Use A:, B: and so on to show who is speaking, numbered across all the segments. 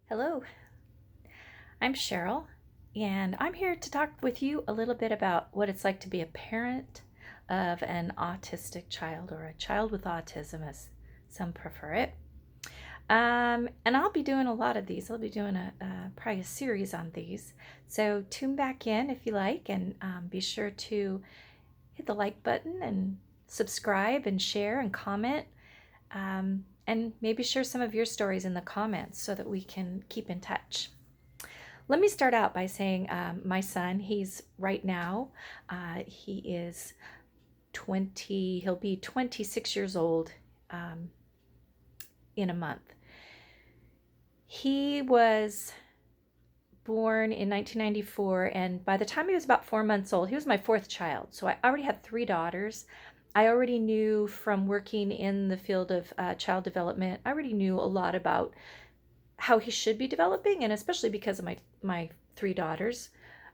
A: Hello, I'm Cheryl, and I'm here to talk with you a little bit about what it's like to be a parent of an autistic child or a child with autism, as some prefer it. And I'll be doing a lot of these. I'll be doing probably a series on these. So tune back in if you like, and be sure to hit the like button and subscribe and share and comment. And maybe share some of your stories in the comments so that we can keep in touch. Let me start out by saying my son, he's right now, he is 20, he'll be 26 years old in a month. He was born in 1994, and by the time he was about 4 months old, he was my fourth child. So I already had three daughters. I already knew from working in the field of child development, I already knew a lot about how he should be developing, and especially because of my three daughters.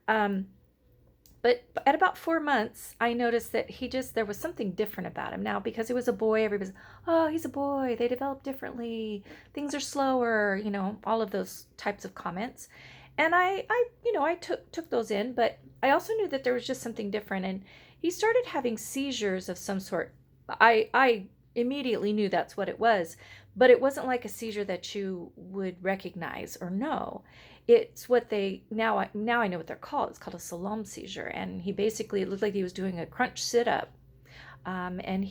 A: But at about 4 months, I noticed that there was something different about him. Now, because he was a boy, everybody's, oh, he's a boy, they develop differently, things are slower, all of those types of comments. And I took those in, but I also knew that there was just something different. And he started having seizures of some sort. I immediately knew that's what it was, but it wasn't like a seizure that you would recognize or know. It's what they now I know what they're called. It's called a Salom seizure, and it looked like he was doing a crunch sit up. And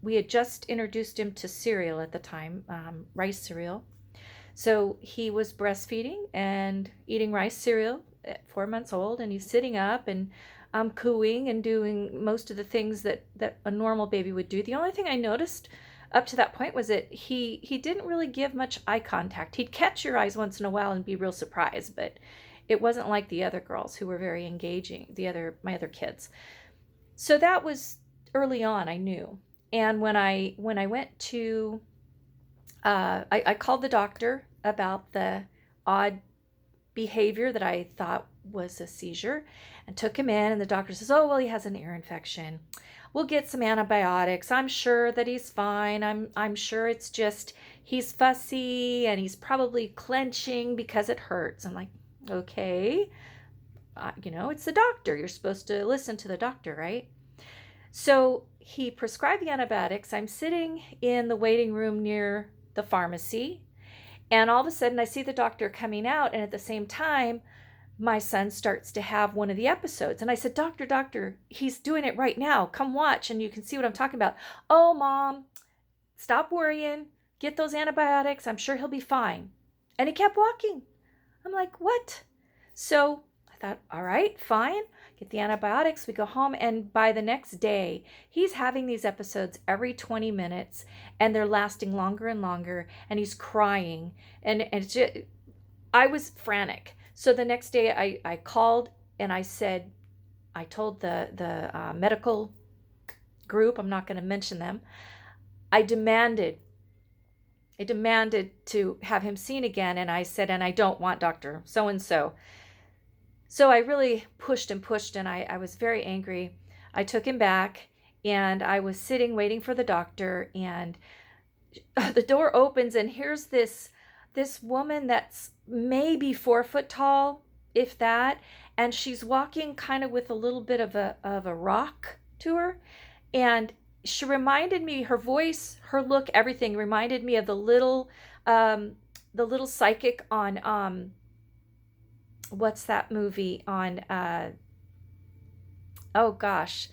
A: we had just introduced him to cereal at the time, rice cereal. So he was breastfeeding and eating rice cereal at 4 months old, and he's sitting up and cooing and doing most of the things that a normal baby would do. The only thing I noticed up to that point was that he didn't really give much eye contact. He'd catch your eyes once in a while and be real surprised, but it wasn't like the other girls who were very engaging, my other kids. So that was early on, I knew. And when I went to I called the doctor about the odd behavior that I thought was a seizure and took him in, and the doctor says, oh, well, he has an ear infection. We'll get some antibiotics. I'm sure that he's fine. I'm sure it's just he's fussy and he's probably clenching because it hurts. I'm like, okay, it's the doctor. You're supposed to listen to the doctor, right? So he prescribed the antibiotics. I'm sitting in the waiting room near the pharmacy, and all of a sudden I see the doctor coming out, and at the same time my son starts to have one of the episodes. And I said, doctor, he's doing it right now. Come watch and you can see what I'm talking about. Oh, Mom, stop worrying. Get those antibiotics. I'm sure he'll be fine. And he kept walking. I'm like, what? So I thought, all right, fine. Get the antibiotics. We go home. And by the next day, he's having these episodes every 20 minutes, and they're lasting longer and longer. And he's crying. And it's just, I was frantic. So the next day I called and I told the medical group, I'm not going to mention them, I demanded to have him seen again. And I said, and I don't want Dr. So-and-so. So I really pushed and I was very angry. I took him back and I was sitting waiting for the doctor, and the door opens and here's this woman that's maybe 4 foot tall, if that, and she's walking kind of with a little bit of a rock to her, and she reminded me, her voice, her look, everything reminded me of the little psychic on what's that movie on oh gosh,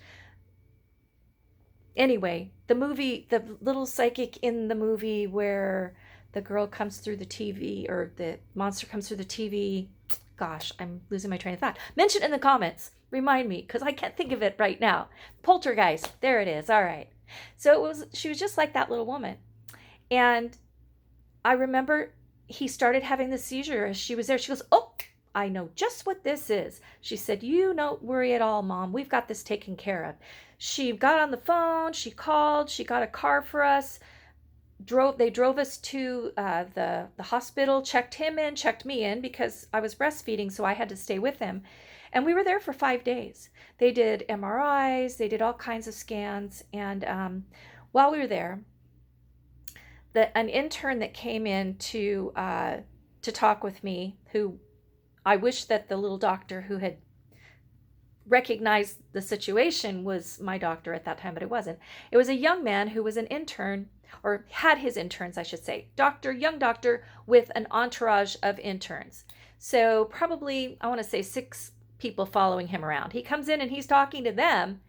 A: anyway, the little psychic in the movie where the girl comes through the TV, or the monster comes through the TV. Gosh, I'm losing my train of thought. Mention in the comments. Remind me, because I can't think of it right now. Poltergeist. There it is. All right. So she was just like that little woman. And I remember he started having the seizure as she was there. She goes, oh, I know just what this is. She said, you don't worry at all, Mom. We've got this taken care of. She got on the phone. She called. She got a car for us. They drove us to the hospital, checked him in, checked me in, because I was breastfeeding, so I had to stay with him. And we were there for 5 days. They did MRIs, they did all kinds of scans. And while we were there, an intern that came in to to talk with me, who I wish that the little doctor who had recognized the situation was my doctor at that time, but it wasn't. It was a young man who was an intern, or had his interns, I should say. Young doctor with an entourage of interns. So probably, I want to say 6 people following him around. He comes in and he's talking to them,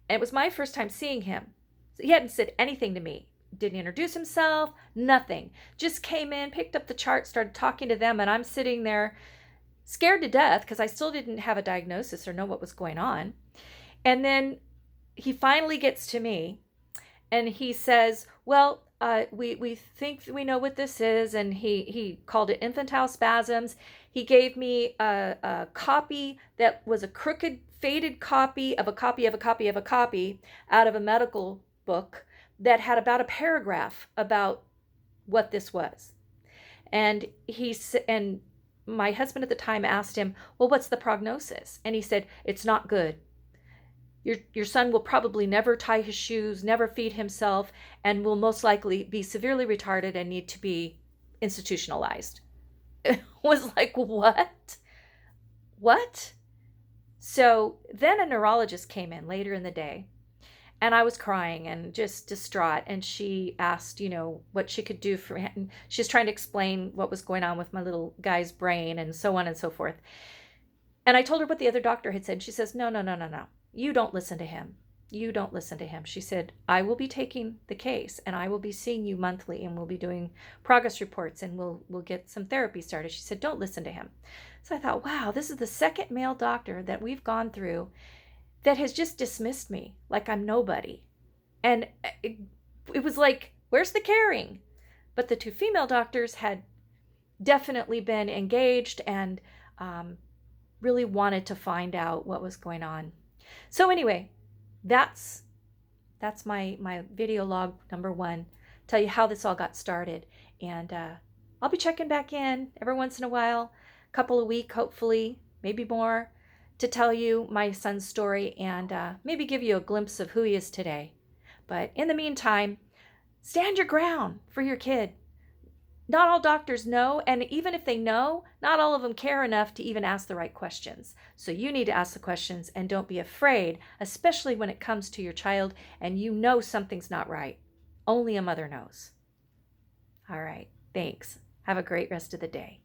A: and it was my first time seeing him. So he hadn't said anything to me. Didn't introduce himself, nothing. Just came in, picked up the chart, started talking to them, and I'm sitting there scared to death because I still didn't have a diagnosis or know what was going on. And then he finally gets to me and he says, well, we think we know what this is. And he called it infantile spasms. He gave me a copy that was a crooked, faded copy of a copy of a copy of a copy out of a medical book that had about a paragraph about what this was. And my husband at the time asked him, well, what's the prognosis? And he said, it's not good. Your son will probably never tie his shoes, never feed himself, and will most likely be severely retarded and need to be institutionalized. It was like, what? What? So then a neurologist came in later in the day, and I was crying and just distraught. And she asked, what she could do for him. She's trying to explain what was going on with my little guy's brain and so on and so forth. And I told her what the other doctor had said. She says, no. You don't listen to him. You don't listen to him. She said, I will be taking the case and I will be seeing you monthly and we'll be doing progress reports and we'll get some therapy started. She said, don't listen to him. So I thought, wow, this is the second male doctor that we've gone through that has just dismissed me like I'm nobody. And it was like, where's the caring? But the 2 female doctors had definitely been engaged and really wanted to find out what was going on. So anyway, that's my video log number 1. Tell you how this all got started. And I'll be checking back in every once in a while, a couple a week, hopefully, maybe more, to tell you my son's story and maybe give you a glimpse of who he is today. But in the meantime, stand your ground for your kid. Not all doctors know, and even if they know, not all of them care enough to even ask the right questions. So you need to ask the questions and don't be afraid, especially when it comes to your child and you know something's not right. Only a mother knows. All right, thanks. Have a great rest of the day.